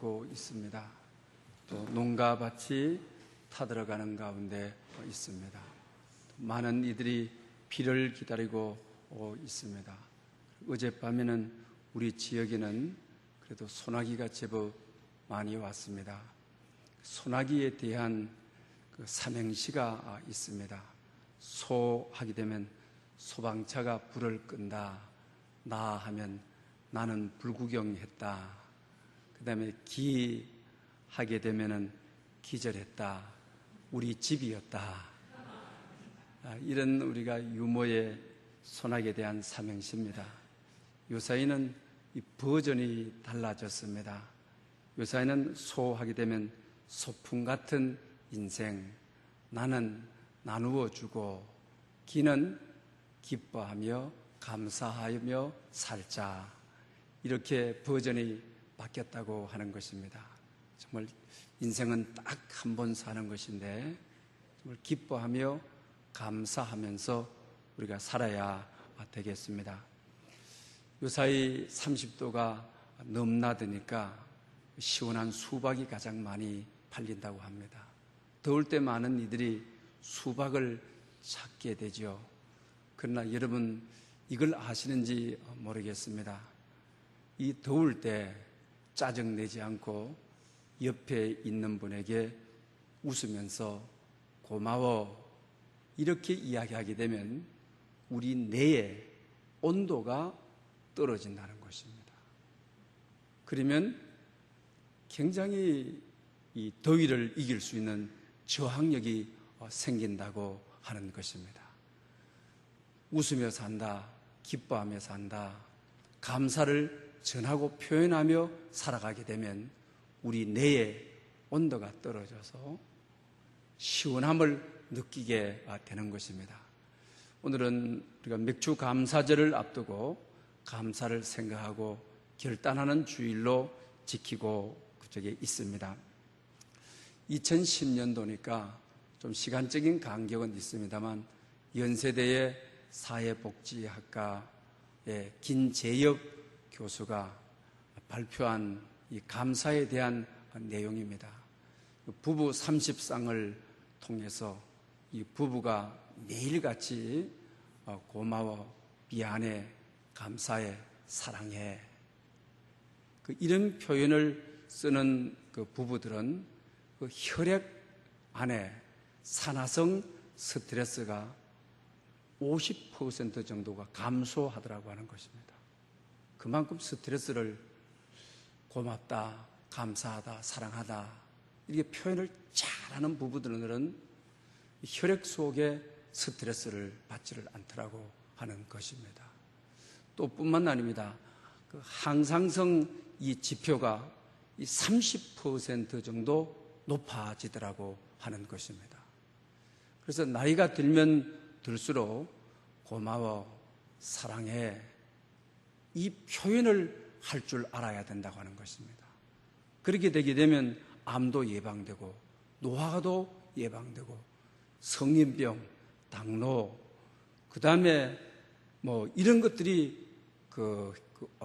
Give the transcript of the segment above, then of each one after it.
고 있습니다. 또 농가 밭이 타들어가는 가운데 있습니다. 많은 이들이 비를 기다리고 있습니다. 어젯밤에는 우리 지역에는 그래도 소나기가 제법 많이 왔습니다. 소나기에 대한 그 삼행시가 있습니다. 소 하게 되면 소방차가 불을 끈다. 나 하면 나는 불구경했다. 그 다음에 기 하게 되면은 기절했다. 우리 집이었다. 이런 우리가 유머의 소나기에 대한 삼행시입니다. 요사이는 이 버전이 달라졌습니다. 요사이는 소 하게 되면 소풍 같은 인생, 나는 나누어 주고, 기는 기뻐하며 감사하며 살자. 이렇게 버전이 바뀌었다고 하는 것입니다. 정말 인생은 딱 한 번 사는 것인데 정말 기뻐하며 감사하면서 우리가 살아야 되겠습니다. 요사이 30도가 넘나드니까 시원한 수박이 가장 많이 팔린다고 합니다. 더울 때 많은 이들이 수박을 찾게 되죠. 그러나 여러분 이걸 아시는지 모르겠습니다. 이 더울 때 짜증내지 않고 옆에 있는 분에게 웃으면서 고마워 이렇게 이야기하게 되면 우리 뇌의 온도가 떨어진다는 것입니다. 그러면 굉장히 이 더위를 이길 수 있는 저항력이 생긴다고 하는 것입니다. 웃으며 산다, 기뻐하며 산다, 감사를 전하고 표현하며 살아가게 되면 우리 뇌의 온도가 떨어져서 시원함을 느끼게 되는 것입니다. 오늘은 우리가 맥주 감사절을 앞두고 감사를 생각하고 결단하는 주일로 지키고 그쪽에 있습니다. 2010년도니까 좀 시간적인 간격은 있습니다만 연세대의 사회복지학과의 김재엽 교수가 발표한 이 감사에 대한 내용입니다. 부부 30쌍을 통해서 이 부부가 매일같이 고마워, 미안해, 감사해, 사랑해 이런 표현을 쓰는 그 부부들은 그 혈액 안에 산화성 스트레스가 50% 정도가 감소하더라고 하는 것입니다. 그만큼 스트레스를 고맙다, 감사하다, 사랑하다 이렇게 표현을 잘하는 부부들은 혈액 속에 스트레스를 받지를 않더라고 하는 것입니다. 또 뿐만 아닙니다. 그 항상성 이 지표가 30% 정도 높아지더라고 하는 것입니다. 그래서 나이가 들면 들수록 고마워, 사랑해 이 표현을 할 줄 알아야 된다고 하는 것입니다. 그렇게 되게 되면 암도 예방되고 노화도 예방되고 성인병, 당뇨 그 다음에 뭐 이런 것들이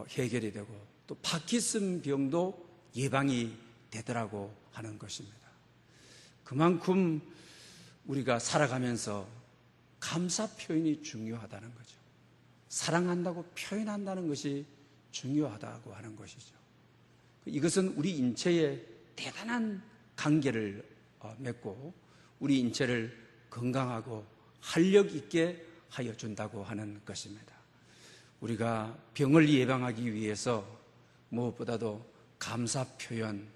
해결이 되고 또 파킨슨 병도 예방이 되더라고 하는 것입니다. 그만큼 우리가 살아가면서 감사 표현이 중요하다는 거죠. 사랑한다고 표현한다는 것이 중요하다고 하는 것이죠. 이것은 우리 인체에 대단한 관계를 맺고 우리 인체를 건강하고 활력 있게 하여 준다고 하는 것입니다. 우리가 병을 예방하기 위해서 무엇보다도 감사 표현,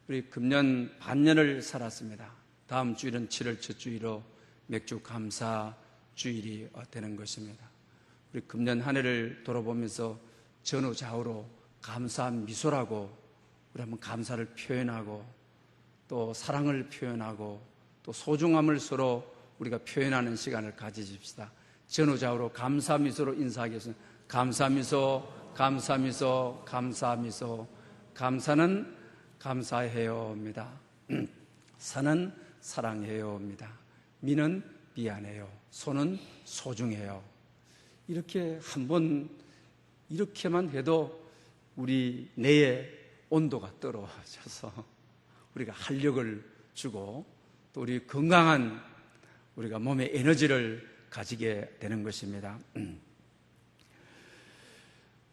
우리 금년 반년을 살았습니다. 다음 주일은 7월 첫 주일로 맥주 감사 주일이 되는 것입니다. 우리 금년 한 해를 돌아보면서 전후좌우로 감사 미소라고 우리 한번 감사를 표현하고 또 사랑을 표현하고 또 소중함을 서로 우리가 표현하는 시간을 가지십시다. 전후좌우로 감사 미소로 인사하겠습니다. 감사 미소, 감사 미소, 감사 미소. 감사는 감사해요입니다. 사는 사랑해요입니다. 미는 미안해요. 소는 소중해요. 이렇게 한번 이렇게만 해도 우리 뇌의 온도가 떨어져서 우리가 활력을 주고 또 우리 건강한 우리가 몸의 에너지를 가지게 되는 것입니다.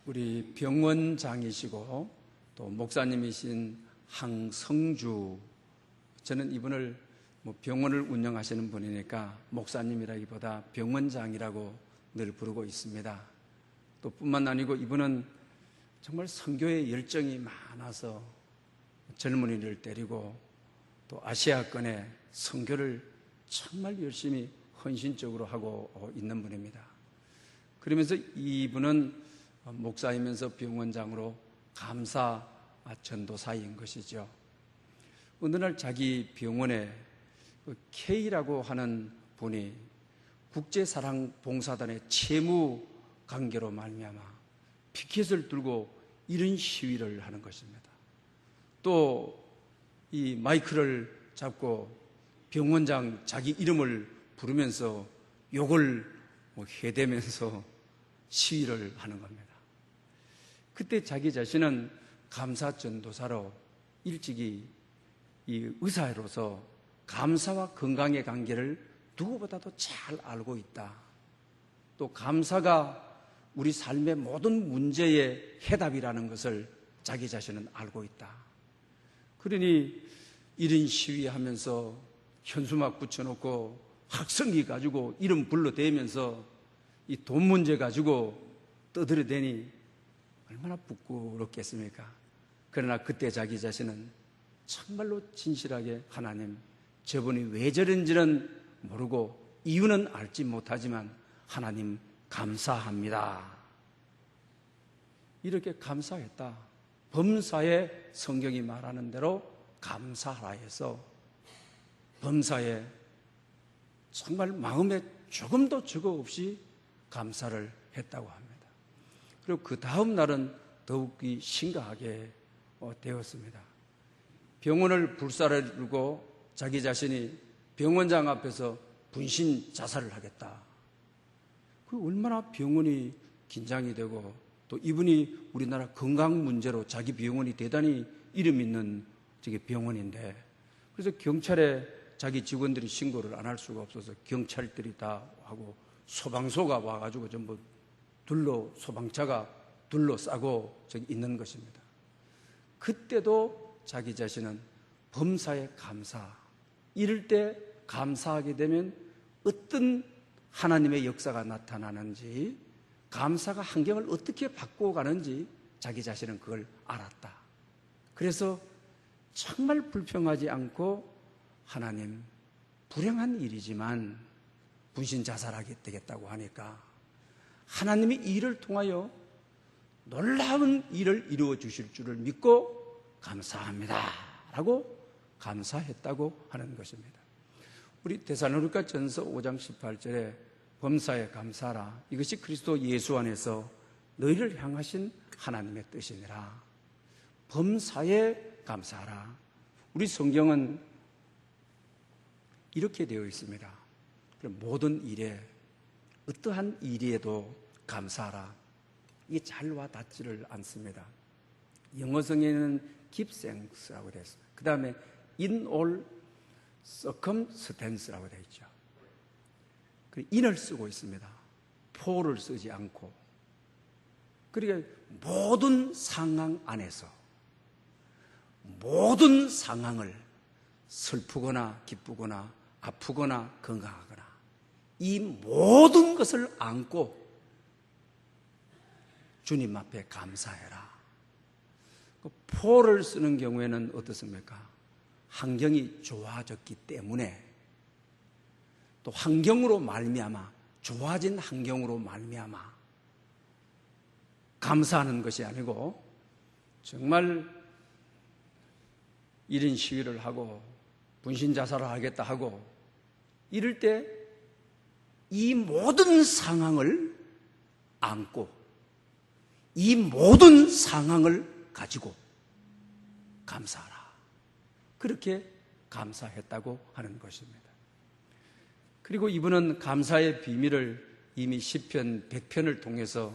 우리 병원장이시고 또 목사님이신 항성주, 저는 이분을 병원을 운영하시는 분이니까 목사님이라기보다 병원장이라고 늘 부르고 있습니다. 또 뿐만 아니고 이분은 정말 선교의 열정이 많아서 젊은이를 데리고 또 아시아권에 선교를 정말 열심히 헌신적으로 하고 있는 분입니다. 그러면서 이분은 목사이면서 병원장으로 감사 전도사인 것이죠. 어느 날 자기 병원에 K라고 하는 분이 국제사랑봉사단의 채무 관계로 말미암아 피켓을 들고 이런 시위를 하는 것입니다. 또 이 마이크를 잡고 병원장 자기 이름을 부르면서 욕을 해대면서 시위를 하는 겁니다. 그때 자기 자신은 감사전도사로 일찍이 이 의사로서 감사와 건강의 관계를 누구보다도 잘 알고 있다. 또 감사가 우리 삶의 모든 문제의 해답이라는 것을 자기 자신은 알고 있다. 그러니 이런 시위하면서 현수막 붙여놓고 학성기 가지고 이름 불러대면서 이 돈 문제 가지고 떠들어대니 얼마나 부끄럽겠습니까? 그러나 그때 자기 자신은 정말로 진실하게 하나님, 저분이 왜 저런지는 모르고 이유는 알지 못하지만 하나님 감사합니다. 이렇게 감사했다. 범사에 성경이 말하는 대로 감사하라 해서 범사에 정말 마음에 조금도 적어 없이 감사를 했다고 합니다. 그리고 그 다음 날은 더욱이 심각하게 되었습니다. 병원을 불사르고 자기 자신이 병원장 앞에서 분신 자살을 하겠다. 그 얼마나 병원이 긴장이 되고 또 이분이 우리나라 건강 문제로 자기 병원이 대단히 이름 있는 병원인데, 그래서 경찰에 자기 직원들이 신고를 안 할 수가 없어서 경찰들이 다 하고 소방서가 와가지고 전부 소방차가 둘러싸고 저기 있는 것입니다. 그때도 자기 자신은 범사에 감사, 이럴 때 감사하게 되면 어떤 하나님의 역사가 나타나는지, 감사가 환경을 어떻게 바꾸어가는지 자기 자신은 그걸 알았다. 그래서 정말 불평하지 않고 하나님, 불행한 일이지만 분신 자살하게 되겠다고 하니까 하나님이 이 일을 통하여 놀라운 일을 이루어 주실 줄을 믿고 감사합니다 라고 감사했다고 하는 것입니다. 우리 데살로니가 전서 5장 18절에 범사에 감사하라, 이것이 그리스도 예수 안에서 너희를 향하신 하나님의 뜻이니라. 범사에 감사하라. 우리 성경은 이렇게 되어 있습니다. 모든 일에, 어떠한 일에도 감사하라. 이게 잘 와닿지를 않습니다. 영어성에는 give thanks라고 되어 있습니다. 그 다음에 in all circumstance라고 되어 있죠. in을 쓰고 있습니다. for를 쓰지 않고. 그러니까 모든 상황 안에서 모든 상황을 슬프거나 기쁘거나 아프거나 건강하거나 이 모든 것을 안고 주님 앞에 감사해라. for를 쓰는 경우에는 어떻습니까? 환경이 좋아졌기 때문에, 또 환경으로 말미암아, 좋아진 환경으로 말미암아 감사하는 것이 아니고, 정말 이런 시위를 하고 분신 자살을 하겠다 하고 이럴 때 이 모든 상황을 안고 이 모든 상황을 가지고 감사하라. 그렇게 감사했다고 하는 것입니다. 그리고 이분은 감사의 비밀을 이미 시편 100편을 통해서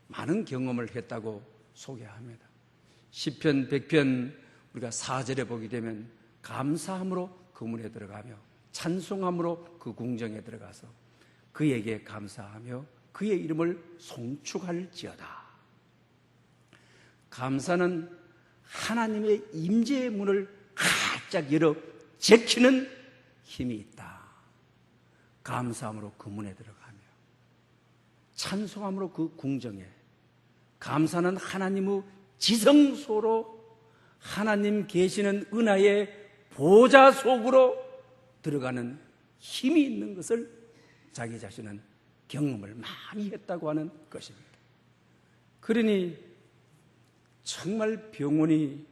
많은 경험을 했다고 소개합니다. 시편 100편 우리가 4절에 보게 되면 감사함으로 그 문에 들어가며 찬송함으로 그 궁정에 들어가서 그에게 감사하며 그의 이름을 송축할지어다. 감사는 하나님의 임재의 문을 활짝 열어 제키는 힘이 있다. 감사함으로 그 문에 들어가며 찬송함으로 그 궁정에, 감사는 하나님의 지성소로 하나님 계시는 은하의 보좌 속으로 들어가는 힘이 있는 것을 자기 자신은 경험을 많이 했다고 하는 것입니다. 그러니 정말 병원이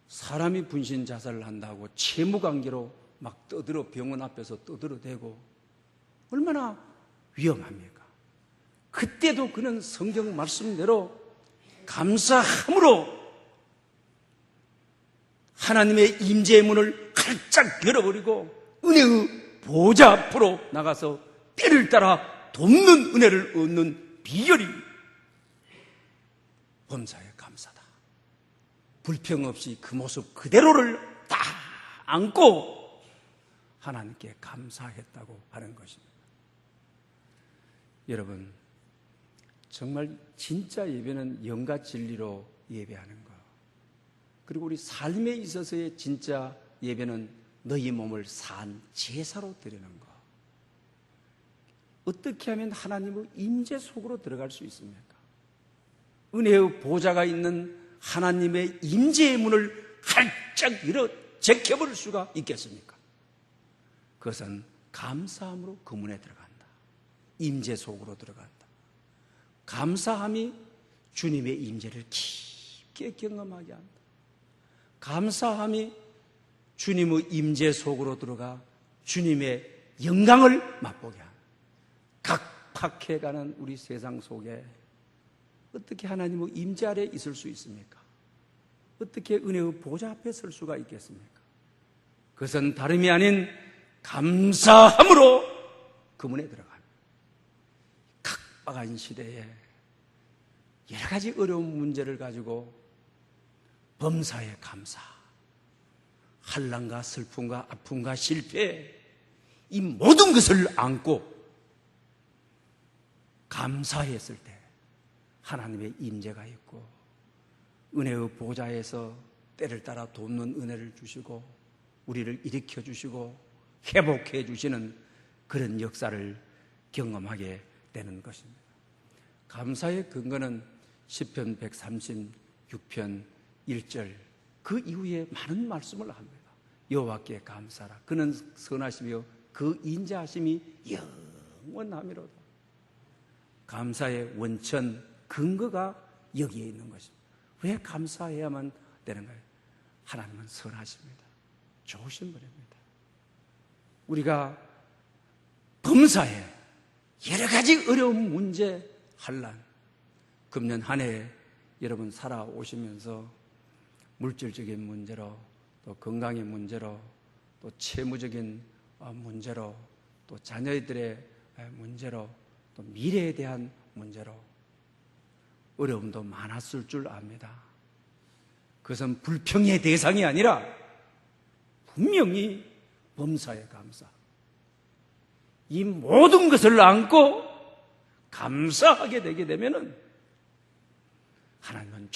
사람이 분신 자살을 한다고 채무관계로 막 떠들어 병원 앞에서 떠들어대고 얼마나 위험합니까? 그때도 그는 성경 말씀대로 감사함으로 하나님의 임재의 문을 활짝 열어버리고 은혜의 보좌 앞으로 나가서 때를 따라 돕는 은혜를 얻는 비결이 범사에 감사다. 불평 없이 그 모습 그대로를 다 안고 하나님께 감사했다고 하는 것입니다. 여러분, 정말 진짜 예배는 영과 진리로 예배하는 것, 그리고 우리 삶에 있어서의 진짜 예배는 너희 몸을 산 제사로 드리는 것. 어떻게 하면 하나님의 임재 속으로 들어갈 수 있습니까? 은혜의 보좌가 있는 하나님의 임재의 문을 활짝 열어 제껴버릴 수가 있겠습니까? 그것은 감사함으로 그 문에 들어간다. 임재 속으로 들어간다. 감사함이 주님의 임재를 깊게 경험하게 한다. 감사함이 주님의 임재 속으로 들어가 주님의 영광을 맛보게 한다. 각박해가는 우리 세상 속에 어떻게 하나님의 임재 아래 있을 수 있습니까? 어떻게 은혜의 보좌 앞에 설 수가 있겠습니까? 그것은 다름이 아닌 감사함으로 그 문에 들어갑니다. 각박한 시대에 여러 가지 어려운 문제를 가지고 범사에 감사, 환난과 슬픔과 아픔과 실패, 이 모든 것을 안고 감사했을 때 하나님의 임재가 있고 은혜의 보좌에서 때를 따라 돕는 은혜를 주시고 우리를 일으켜 주시고 회복해 주시는 그런 역사를 경험하게 되는 것입니다. 감사의 근거는 시편 136편 1절 그 이후에 많은 말씀을 합니다. 여호와께 감사라. 그는 선하시며 그 인자하심이 영원하미로다. 감사의 원천, 근거가 여기에 있는 것입니다. 왜 감사해야만 되는가요? 하나님은 선하십니다. 좋으신 분입니다. 우리가 범사에 여러 가지 어려운 문제, 환난, 금년 한 해 여러분 살아오시면서 물질적인 문제로, 또 건강의 문제로, 또 채무적인 문제로, 또 자녀들의 문제로, 또 미래에 대한 문제로 어려움도 많았을 줄 압니다. 그것은 불평의 대상이 아니라 분명히 범사에 감사, 이 모든 것을 안고 감사하게 되게 되면은 하나님은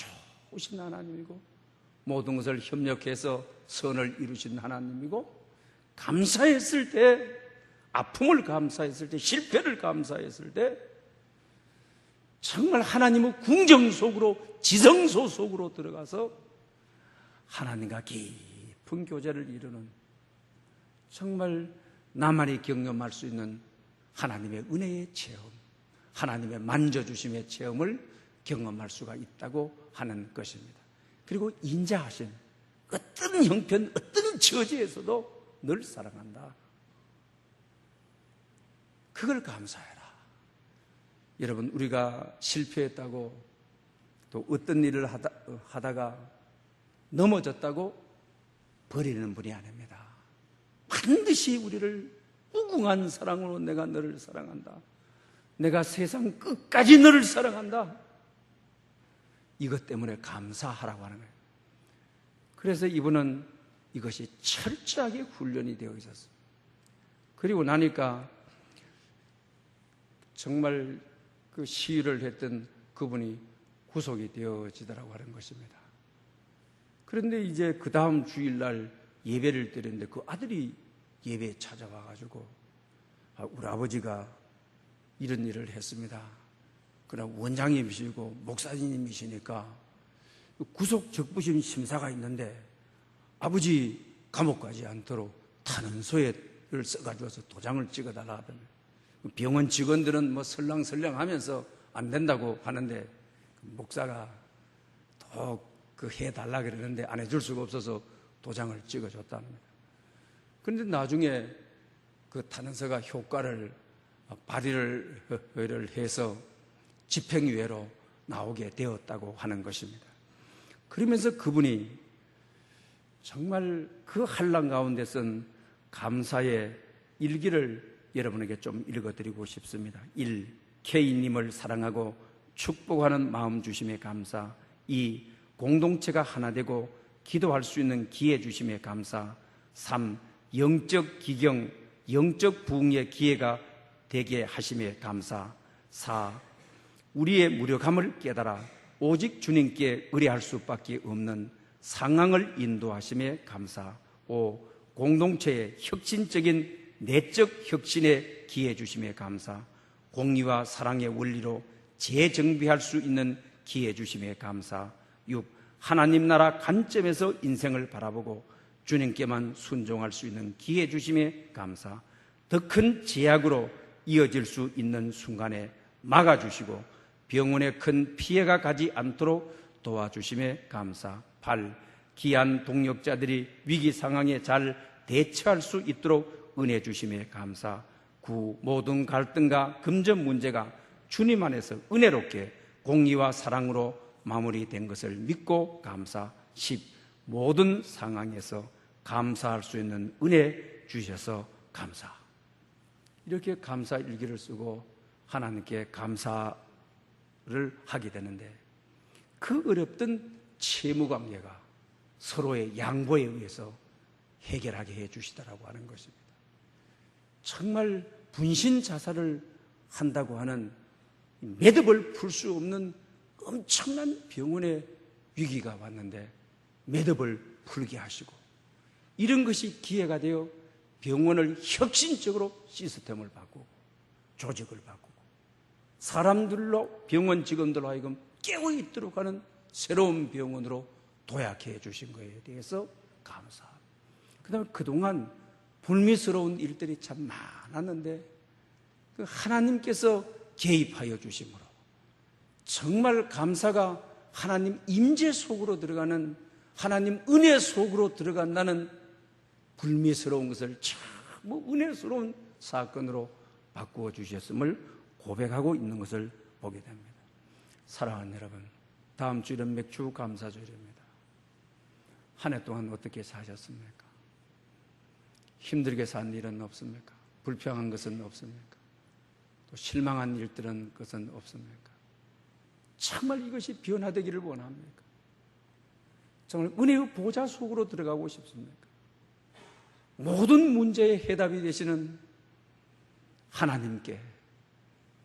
좋으신 하나님이고 모든 것을 협력해서 선을 이루신 하나님이고, 감사했을 때, 아픔을 감사했을 때, 실패를 감사했을 때 정말 하나님의 궁정 속으로, 지성소 속으로 들어가서 하나님과 깊은 교제를 이루는, 정말 나만이 경험할 수 있는 하나님의 은혜의 체험, 하나님의 만져주심의 체험을 경험할 수가 있다고 하는 것입니다. 그리고 인자하신, 어떤 형편, 어떤 처지에서도 늘 사랑한다. 그걸 감사해라. 여러분, 우리가 실패했다고, 또 어떤 일을 하다가 넘어졌다고 버리는 분이 아닙니다. 반드시 우리를 무궁한 사랑으로 내가 너를 사랑한다, 내가 세상 끝까지 너를 사랑한다, 이것 때문에 감사하라고 하는 거예요. 그래서 이분은 이것이 철저하게 훈련이 되어 있었어요. 그리고 나니까 정말 그 시위를 했던 그분이 구속이 되어지더라고 하는 것입니다. 그런데 이제 그 다음 주일날 예배를 드렸는데 그 아들이 예배에 찾아와가지고 우리 아버지가 이런 일을 했습니다. 그러나 원장님이시고 목사님이시니까 구속 적부심 심사가 있는데 아버지 감옥 가지 않도록 탄원서를 써가지고서 도장을 찍어달라 하더니 병원 직원들은 뭐 설랑설랑 하면서 안 된다고 하는데 목사가 더 그 해달라 그러는데 안 해줄 수가 없어서 도장을 찍어줬답니다. 그런데 나중에 그 탄원서가 효과를 발휘를 해서 집행유예로 나오게 되었다고 하는 것입니다. 그러면서 그분이 정말 그 한란 가운데 쓴 감사의 일기를 여러분에게 좀 읽어드리고 싶습니다. 1. K님을 사랑하고 축복하는 마음 주심에 감사. 2. 공동체가 하나 되고 기도할 수 있는 기회 주심에 감사. 3. 영적 기경, 영적 부흥의 기회가 되게 하심에 감사. 4. 우리의 무력함을 깨달아 오직 주님께 의뢰할 수밖에 없는 상황을 인도하심에 감사. 5. 공동체의 혁신적인 내적 혁신에 기회 주심에 감사. 공의와 사랑의 원리로 재정비할 수 있는 기회 주심에 감사. 6. 하나님 나라 관점에서 인생을 바라보고 주님께만 순종할 수 있는 기회 주심에 감사. 더 큰 제약으로 이어질 수 있는 순간에 막아주시고 병원에 큰 피해가 가지 않도록 도와주심에 감사. 8. 귀한 동역자들이 위기 상황에 잘 대처할 수 있도록 은혜 주심에 감사. 9. 모든 갈등과 금전 문제가 주님 안에서 은혜롭게 공의와 사랑으로 마무리된 것을 믿고 감사. 10. 모든 상황에서 감사할 수 있는 은혜 주셔서 감사. 이렇게 감사 일기를 쓰고 하나님께 감사를 하게 되는데 그 어렵던 채무관계가 서로의 양보에 의해서 해결하게 해주시더라고 하는 것입니다. 정말 분신 자살을 한다고 하는 매듭을 풀 수 없는 엄청난 병원의 위기가 왔는데 매듭을 풀게 하시고 이런 것이 기회가 되어 병원을 혁신적으로 시스템을 바꾸고 조직을 바꾸고 사람들로 병원 직원들로 하여금 깨어있도록 하는 새로운 병원으로 도약해 주신 것에 대해서 감사합니다. 그 다음에 그동안 불미스러운 일들이 참 많았는데 그 하나님께서 개입하여 주심으로 정말 감사가 하나님 임재 속으로 들어가는 하나님 은혜 속으로 들어간다는 불미스러운 것을 참 은혜스러운 사건으로 바꾸어 주셨음을 고백하고 있는 것을 보게 됩니다. 사랑하는 여러분, 다음 주일은 맥주 감사주일입니다. 한 해 동안 어떻게 사셨습니까? 힘들게 산 일은 없습니까? 불평한 것은 없습니까? 또 실망한 일들은 것은 없습니까? 정말 이것이 변화되기를 원합니까? 정말 은혜의 보좌 속으로 들어가고 싶습니까? 모든 문제의 해답이 되시는 하나님께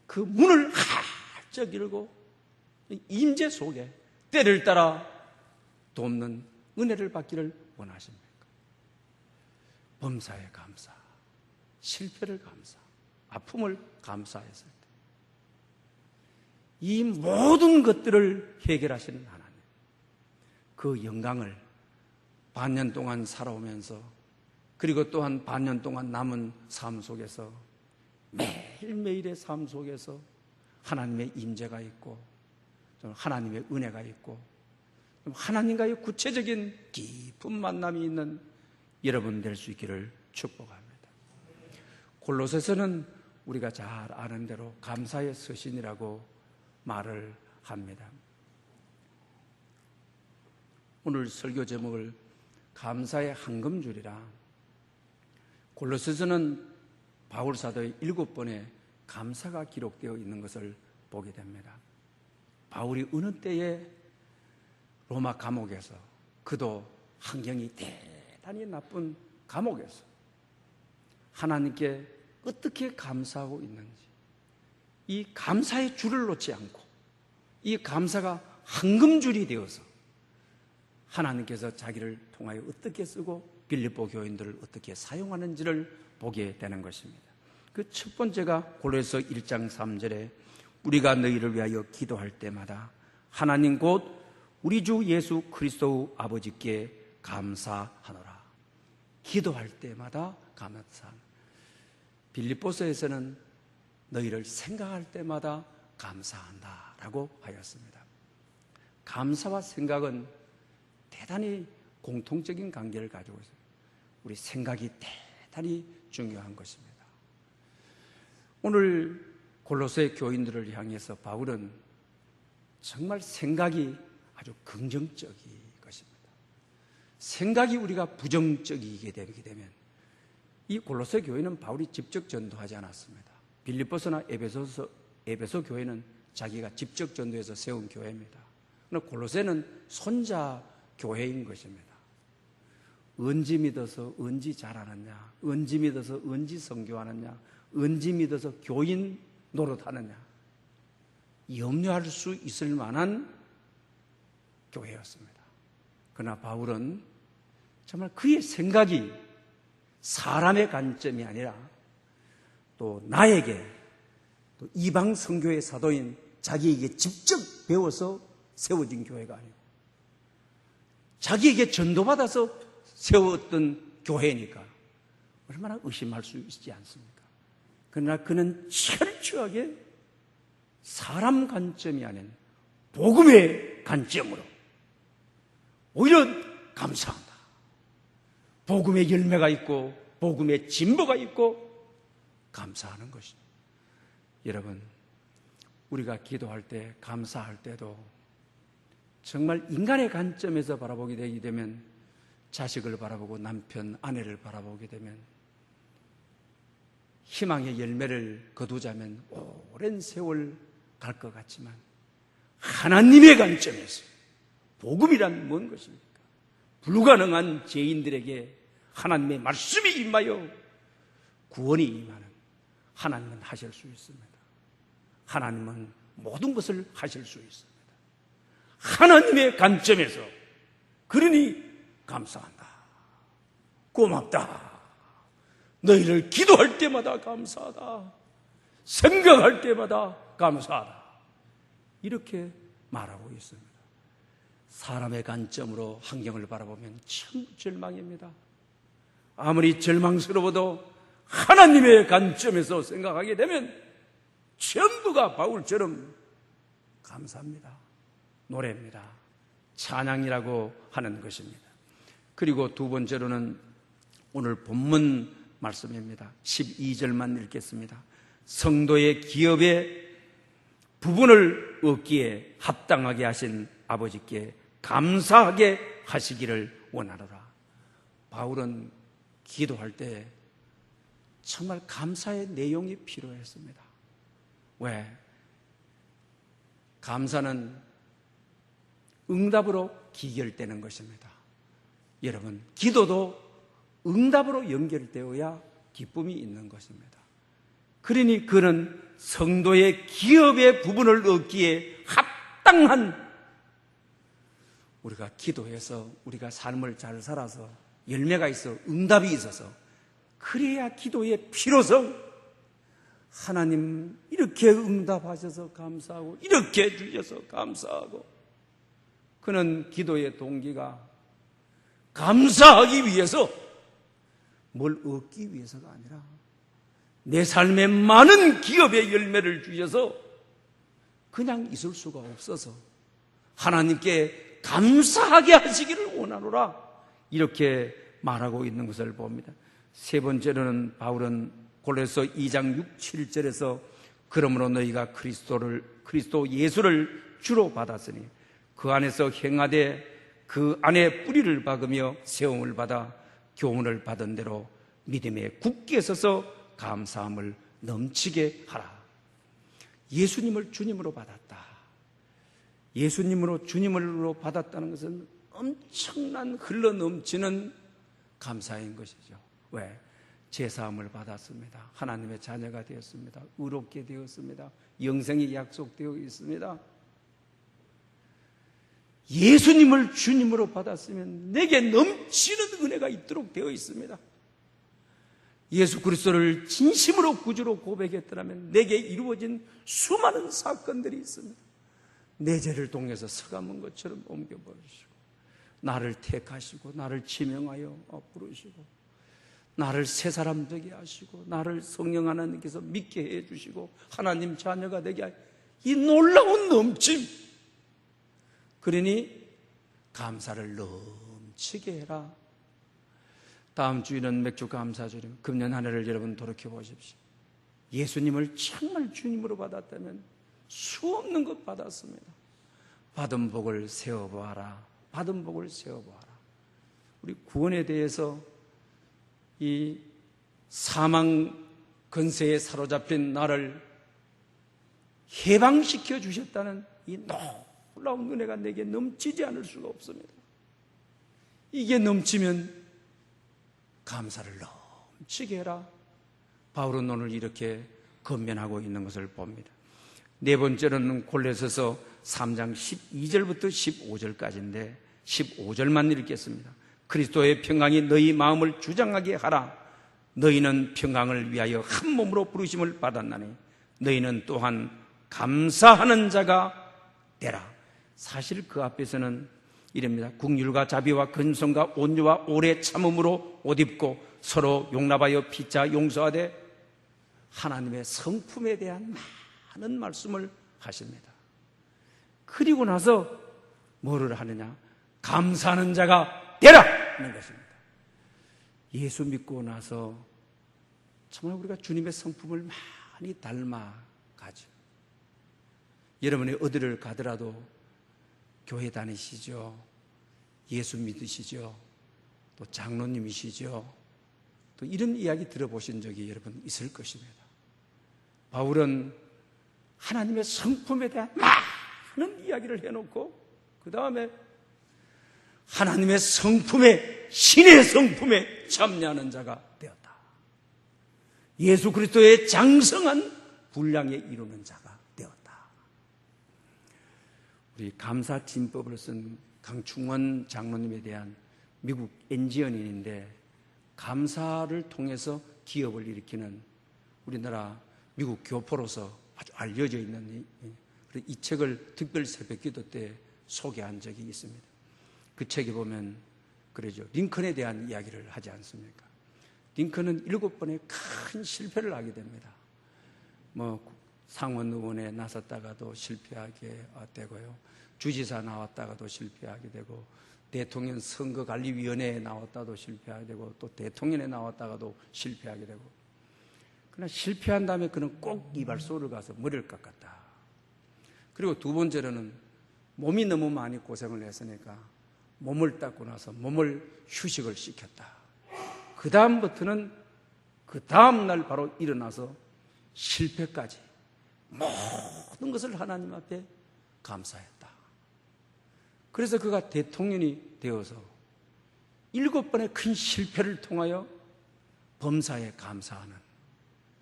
그 문을 활짝 열고 임재 속에 때를 따라 돕는 은혜를 받기를 원하십니까? 범사에 감사, 실패를 감사, 아픔을 감사했을 때 이 모든 것들을 해결하시는 하나님, 그 영광을 반년 동안 살아오면서 그리고 또한 반년 동안 남은 삶 속에서 매일매일의 삶 속에서 하나님의 임재가 있고 하나님의 은혜가 있고 하나님과의 구체적인 깊은 만남이 있는 여러분 될 수 있기를 축복합니다. 골로새서는 우리가 잘 아는 대로 감사의 서신이라고 말을 합니다. 오늘 설교 제목을 감사의 황금줄이라. 골로새서는 바울 사도의 7번의 감사가 기록되어 있는 것을 보게 됩니다. 바울이 어느 때에 로마 감옥에서 그도 환경이 대단히 나쁜 감옥에서 하나님께 어떻게 감사하고 있는지, 이 감사의 줄을 놓지 않고 이 감사가 황금줄이 되어서 하나님께서 자기를 통하여 어떻게 쓰고 빌립보 교인들을 어떻게 사용하는지를 보게 되는 것입니다. 그 첫 번째가 골로새서 1장 3절에 우리가 너희를 위하여 기도할 때마다 하나님 곧 우리 주 예수 그리스도 아버지께 감사하노라. 기도할 때마다 감사하노라. 빌립보서에서는 너희를 생각할 때마다 감사한다라고 하였습니다. 감사와 생각은 대단히 공통적인 관계를 가지고 있어요. 우리 생각이 대단히 중요한 것입니다. 오늘 골로새 교인들을 향해서 바울은 정말 생각이 아주 긍정적인 것입니다. 생각이 우리가 부정적이게 되게 되면, 이 골로새 교회는 바울이 직접 전도하지 않았습니다. 빌립보서나 에베소 교회는 자기가 직접 전도해서 세운 교회입니다. 그러나 골로새는 손자 교회인 것입니다. 언제 믿어서 언제 잘하느냐, 언제 믿어서 언제 선교하느냐, 언제 믿어서 교인 노릇하느냐, 염려할 수 있을 만한 교회였습니다. 그러나 바울은 정말 그의 생각이 사람의 관점이 아니라 또 나에게, 또 이방 선교의 사도인 자기에게 직접 배워서 세워진 교회가 아니고 자기에게 전도받아서 세웠던 교회니까 얼마나 의심할 수 있지 않습니까? 그러나 그는 철저하게 사람 관점이 아닌 복음의 관점으로 오히려 감사한다. 복음의 열매가 있고 복음의 진보가 있고 감사하는 것입니다. 여러분, 우리가 기도할 때, 감사할 때도 정말 인간의 관점에서 바라보게 되게 되면, 자식을 바라보고 남편, 아내를 바라보게 되면 희망의 열매를 거두자면 오랜 세월 갈 것 같지만, 하나님의 관점에서 복음이란 뭔 것입니까? 불가능한 죄인들에게 하나님의 말씀이 임하여 구원이 임하는, 하나님은 하실 수 있습니다. 하나님은 모든 것을 하실 수 있습니다. 하나님의 관점에서, 그러니 감사한다, 고맙다, 너희를 기도할 때마다 감사하다, 생각할 때마다 감사하다, 이렇게 말하고 있습니다. 사람의 관점으로 환경을 바라보면 참 절망입니다. 아무리 절망스러워도 하나님의 관점에서 생각하게 되면 전부가 바울처럼 감사합니다, 노래입니다, 찬양이라고 하는 것입니다. 그리고 두 번째로는 오늘 본문 말씀입니다. 12절만 읽겠습니다. 성도의 기업의 부분을 얻기에 합당하게 하신 아버지께 감사하게 하시기를 원하노라. 바울은 기도할 때 정말 감사의 내용이 필요했습니다. 왜? 감사는 응답으로 기결되는 것입니다. 여러분, 기도도 응답으로 연결되어야 기쁨이 있는 것입니다. 그러니 그는 성도의 기업의 부분을 얻기에 합당한, 우리가 기도해서 우리가 삶을 잘 살아서 열매가 있어 응답이 있어서, 그래야 기도의 필요성, 하나님 이렇게 응답하셔서 감사하고 이렇게 주셔서 감사하고, 그는 기도의 동기가 감사하기 위해서, 뭘 얻기 위해서가 아니라 내 삶에 많은 기업의 열매를 주셔서 그냥 있을 수가 없어서 하나님께 감사하게 하시기를 원하노라, 이렇게 말하고 있는 것을 봅니다. 세 번째로는 바울은 골로새 2장 6, 7절에서 그러므로 너희가 그리스도 예수를 주로 받았으니 그 안에서 행하되 그 안에 뿌리를 박으며 세움을 받아 교훈을 받은 대로 믿음에 굳게 서서 감사함을 넘치게 하라. 예수님을 주님으로 받았다. 예수님으로 주님으로 받았다는 것은 엄청난 흘러넘치는 감사인 것이죠. 왜? 제사함을 받았습니다. 하나님의 자녀가 되었습니다. 의롭게 되었습니다. 영생이 약속되어 있습니다. 예수님을 주님으로 받았으면 내게 넘치는 은혜가 있도록 되어 있습니다. 예수 그리스도를 진심으로 구주로 고백했더라면 내게 이루어진 수많은 사건들이 있습니다. 내 죄를 통해서 서감은 것처럼 옮겨버리시고, 나를 택하시고, 나를 지명하여 부르시고, 나를 새 사람 되게 하시고, 나를 성령 하나님께서 믿게 해주시고, 하나님 자녀가 되게 하시고, 이 놀라운 넘침. 그러니 감사를 넘치게 해라. 다음 주일은 맥주 감사주일입니다. 금년 한 해를 여러분 돌이켜보십시오. 예수님을 정말 주님으로 받았다면 수없는 것 받았습니다. 받은 복을 세어보아라. 받은 복을 세어보아라. 우리 구원에 대해서 이 사망 근세에 사로잡힌 나를 해방시켜 주셨다는 이 놀라운 은혜가 내게 넘치지 않을 수가 없습니다. 이게 넘치면 감사를 넘치게 해라. 바울은 오늘 이렇게 건면하고 있는 것을 봅니다. 네 번째로는 골로새서 3장 12절부터 15절까지인데 15절만 읽겠습니다. 그리스도의 평강이 너희 마음을 주장하게 하라. 너희는 평강을 위하여 한 몸으로 부르심을 받았나니 너희는 또한 감사하는 자가 되라. 사실 그 앞에서는 이랍니다. 국률과 자비와 근성과 온유와 오래 참음으로 옷 입고 서로 용납하여 피차 용서하되 하나님의 성품에 대한 많은 말씀을 하십니다. 그리고 나서 뭐를 하느냐? 감사하는 자가 되라! 하는 것입니다. 예수 믿고 나서 정말 우리가 주님의 성품을 많이 닮아가죠. 여러분이 어디를 가더라도 교회 다니시죠? 예수 믿으시죠? 또 장로님이시죠? 또 이런 이야기 들어보신 적이 여러분 있을 것입니다. 바울은 하나님의 성품에 대한 많은 이야기를 해놓고 그 다음에 하나님의 성품에, 신의 성품에 참여하는 자가 되었다. 예수 그리스도의 장성한 분량에 이루는 자가 되었다. 우리 감사 진법을 쓴 강충원 장로님에 대한 미국 엔지니어인데 감사를 통해서 기업을 일으키는 우리나라 미국 교포로서 아주 알려져 있는 이 책을 특별 새벽기도 때 소개한 적이 있습니다. 그 책에 보면 그러죠. 링컨에 대한 이야기를 하지 않습니까? 링컨은 7번의 큰 실패를 하게 됩니다. 상원 의원에 나섰다가도 실패하게 되고요. 주지사 나왔다가도 실패하게 되고, 대통령 선거관리위원회에 나왔다도 실패하게 되고, 또 대통령에 나왔다가도 실패하게 되고, 그러나 실패한 다음에 그는 꼭 이발소를 가서 머리를 깎았다. 그리고 두 번째로는 몸이 너무 많이 고생을 했으니까 몸을 닦고 나서 몸을 휴식을 시켰다. 그 다음부터는 그 다음날 바로 일어나서 실패까지 모든 것을 하나님 앞에 감사했다. 그래서 그가 대통령이 되어서 7번의 큰 실패를 통하여 범사에 감사하는,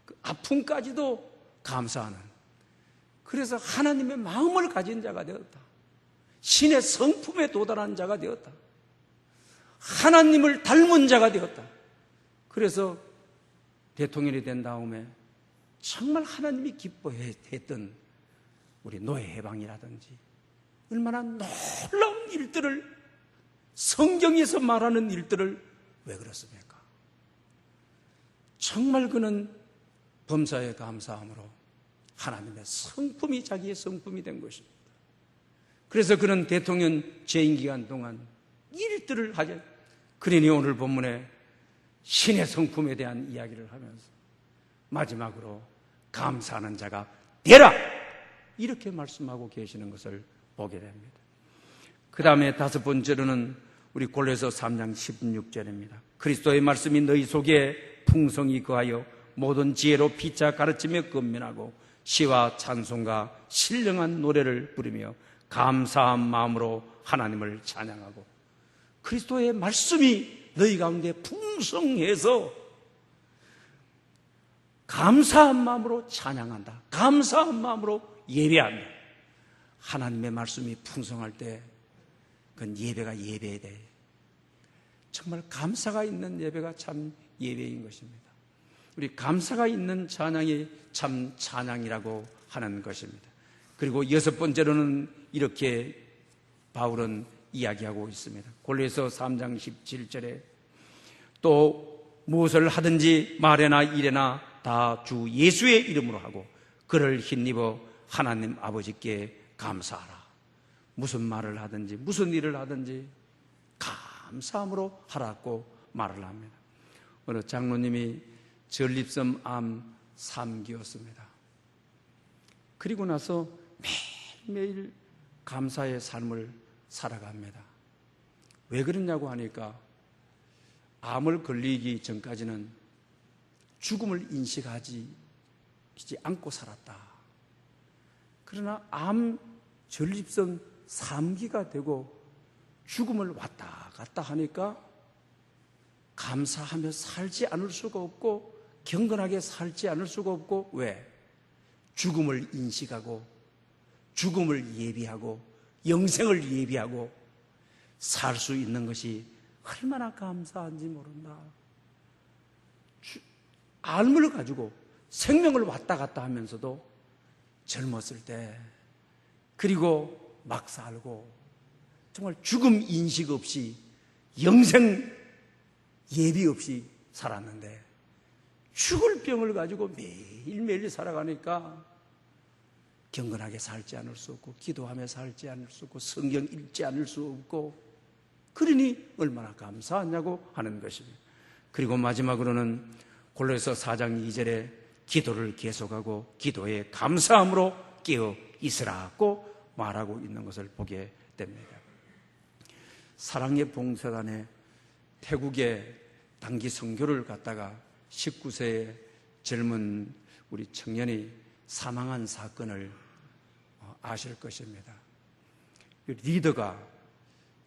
그 아픔까지도 감사하는, 그래서 하나님의 마음을 가진 자가 되었다. 신의 성품에 도달한 자가 되었다. 하나님을 닮은 자가 되었다. 그래서 대통령이 된 다음에 정말 하나님이 기뻐했던 우리 노예 해방이라든지 얼마나 놀라운 일들을, 성경에서 말하는 일들을 왜 그렇습니까? 정말 그는 범사에 감사함으로 하나님의 성품이 자기의 성품이 된 것입니다. 그래서 그는 대통령 재임 기간 동안 일들을 하자. 그러니 오늘 본문에 신의 성품에 대한 이야기를 하면서 마지막으로 감사하는 자가 되라! 이렇게 말씀하고 계시는 것을 보게 됩니다. 그 다음에 다섯 번째로는 우리 골로새 3장 16절입니다. 그리스도의 말씀이 너희 속에 풍성히 거하여 모든 지혜로 피차 가르치며 권면하고 시와 찬송과 신령한 노래를 부르며 감사한 마음으로 하나님을 찬양하고 그리스도의 말씀이 너희 가운데 풍성해서 감사한 마음으로 찬양한다. 감사한 마음으로 예배한다. 하나님의 말씀이 풍성할 때 그건 예배가 예배돼. 정말 감사가 있는 예배가 참 예배인 것입니다. 우리 감사가 있는 찬양이 참 찬양이라고 하는 것입니다. 그리고 6번째로는 이렇게 바울은 이야기하고 있습니다. 골로새서 3장 17절에 또 무엇을 하든지 말에나 일에나 다 주 예수의 이름으로 하고 그를 힘입어 하나님 아버지께 감사하라. 무슨 말을 하든지 무슨 일을 하든지 감사함으로 하라고 말을 합니다. 어느 장로님이 전립선 암 3기였습니다. 그리고 나서 매일매일 감사의 삶을 살아갑니다. 왜 그러냐고 하니까 암을 걸리기 전까지는 죽음을 인식하지 않고 살았다. 그러나 암 전립선 3기가 되고 죽음을 왔다 갔다 하니까 감사하며 살지 않을 수가 없고 경건하게 살지 않을 수가 없고 왜? 죽음을 인식하고 죽음을 예비하고 영생을 예비하고 살 수 있는 것이 얼마나 감사한지 모른다. 암을 가지고 생명을 왔다 갔다 하면서도 젊었을 때 그리고 막 살고 정말 죽음 인식 없이 영생 예비 없이 살았는데 죽을 병을 가지고 매일매일 살아가니까 경건하게 살지 않을 수 없고 기도하며 살지 않을 수 없고 성경 읽지 않을 수 없고 그러니 얼마나 감사하냐고 하는 것입니다. 그리고 마지막으로는 골로새서 4장 2절에 기도를 계속하고 기도에 감사함으로 깨어 있으라고 말하고 있는 것을 보게 됩니다. 사랑의 봉사단에 태국에 단기 선교를 갔다가 19세의 젊은 우리 청년이 사망한 사건을 아실 것입니다. 리더가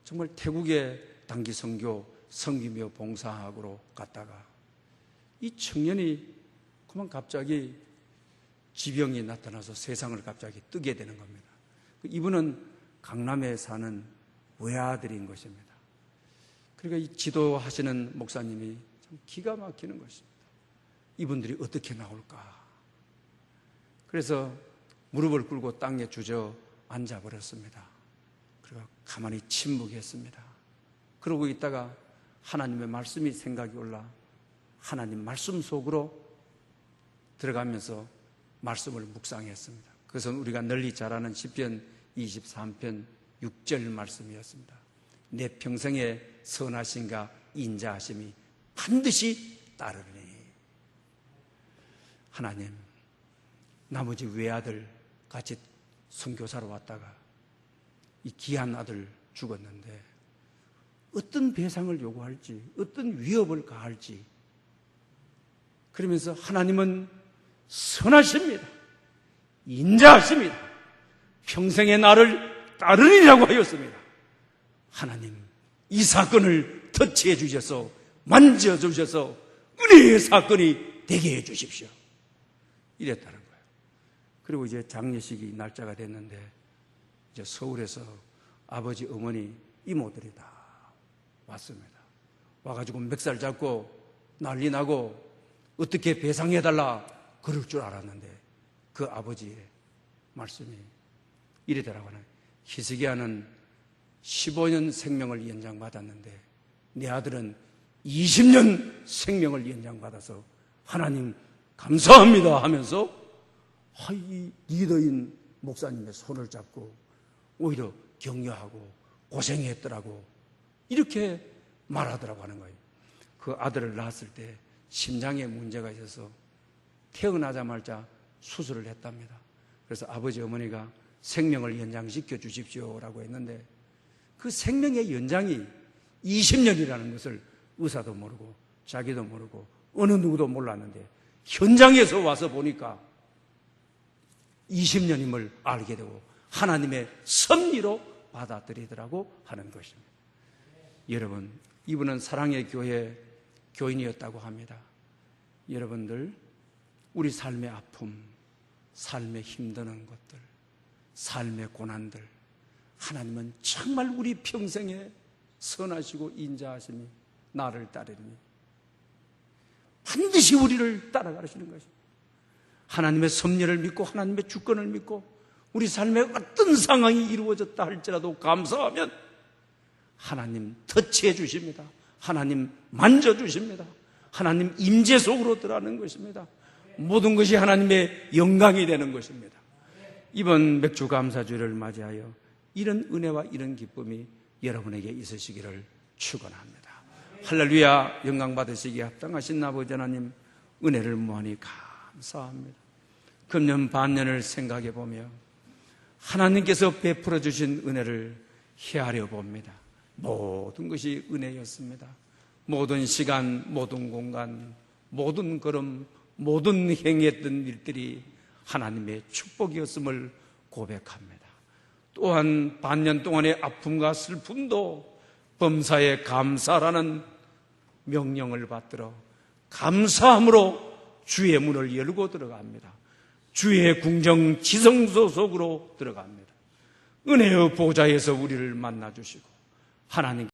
정말 태국의 단기 선교 섬기며 봉사하러 갔다가 이 청년이 그만 갑자기 지병이 나타나서 세상을 갑자기 뜨게 되는 겁니다. 이분은 강남에 사는 외아들인 것입니다. 그러니까 이 지도하시는 목사님이 참 기가 막히는 것입니다. 이분들이 어떻게 나올까? 그래서 무릎을 꿇고 땅에 주저앉아버렸습니다. 그리고 가만히 침묵했습니다. 그러고 있다가 하나님의 말씀이 생각이 올라 하나님 말씀 속으로 들어가면서 말씀을 묵상했습니다. 그것은 우리가 널리 잘 아는 시편 23편 6절 말씀이었습니다. 내 평생에 선하심과 인자하심이 반드시 따르리니. 하나님, 나머지 외아들 같이 선교사로 왔다가 이 귀한 아들 죽었는데 어떤 배상을 요구할지 어떤 위협을 가할지 그러면서 하나님은 선하십니다. 인자하십니다. 평생의 나를 따르리라고 하였습니다. 하나님, 이 사건을 터치해 주셔서 만져 주셔서 은혜의 사건이 되게 해 주십시오. 이랬다는 거예요. 그리고 이제 장례식이 날짜가 됐는데 이제 서울에서 아버지, 어머니, 이모들이 다 왔습니다. 와가지고 멱살 잡고 난리 나고 어떻게 배상해달라 그럴 줄 알았는데 그 아버지의 말씀이 이래더라고 하는 히스기야는 15년 생명을 연장받았는데 내 아들은 20년 생명을 연장받아서 하나님 감사합니다 하면서 이 리더인 목사님의 손을 잡고 오히려 격려하고 고생했더라고 이렇게 말하더라고 하는 거예요. 그 아들을 낳았을 때 심장에 문제가 있어서 태어나자마자 수술을 했답니다. 그래서 아버지 어머니가 생명을 연장시켜 주십시오라고 했는데 그 생명의 연장이 20년이라는 것을 의사도 모르고 자기도 모르고 어느 누구도 몰랐는데 현장에서 와서 보니까 20년임을 알게 되고 하나님의 섭리로 받아들이더라고 하는 것입니다. 여러분, 이분은 사랑의 교회 교인이었다고 합니다. 여러분들, 우리 삶의 아픔, 삶의 힘드는 것들, 삶의 고난들, 하나님은 정말 우리 평생에 선하시고 인자하시니 나를 따르니 반드시 우리를 따라가시는 것입니다. 하나님의 섭리를 믿고 하나님의 주권을 믿고 우리 삶에 어떤 상황이 이루어졌다 할지라도 감사하면 하나님 터치해 주십니다. 하나님 만져주십니다. 하나님 임재 속으로 들어가는 것입니다. 모든 것이 하나님의 영광이 되는 것입니다. 이번 맥주 감사주일을 맞이하여 이런 은혜와 이런 기쁨이 여러분에게 있으시기를 축원합니다. 할렐루야. 영광 받으시기에 합당하신 아버지 하나님, 은혜를 무한히 감사합니다. 금년 반년을 생각해 보며 하나님께서 베풀어 주신 은혜를 헤아려 봅니다. 모든 것이 은혜였습니다. 모든 시간, 모든 공간, 모든 걸음, 모든 행했던 일들이 하나님의 축복이었음을 고백합니다. 또한 반년 동안의 아픔과 슬픔도 범사에 감사라는 명령을 받들어 감사함으로 주의 문을 열고 들어갑니다. 주의 궁정 지성소 속으로 들어갑니다. 은혜의 보좌에서 우리를 만나주시고 하나님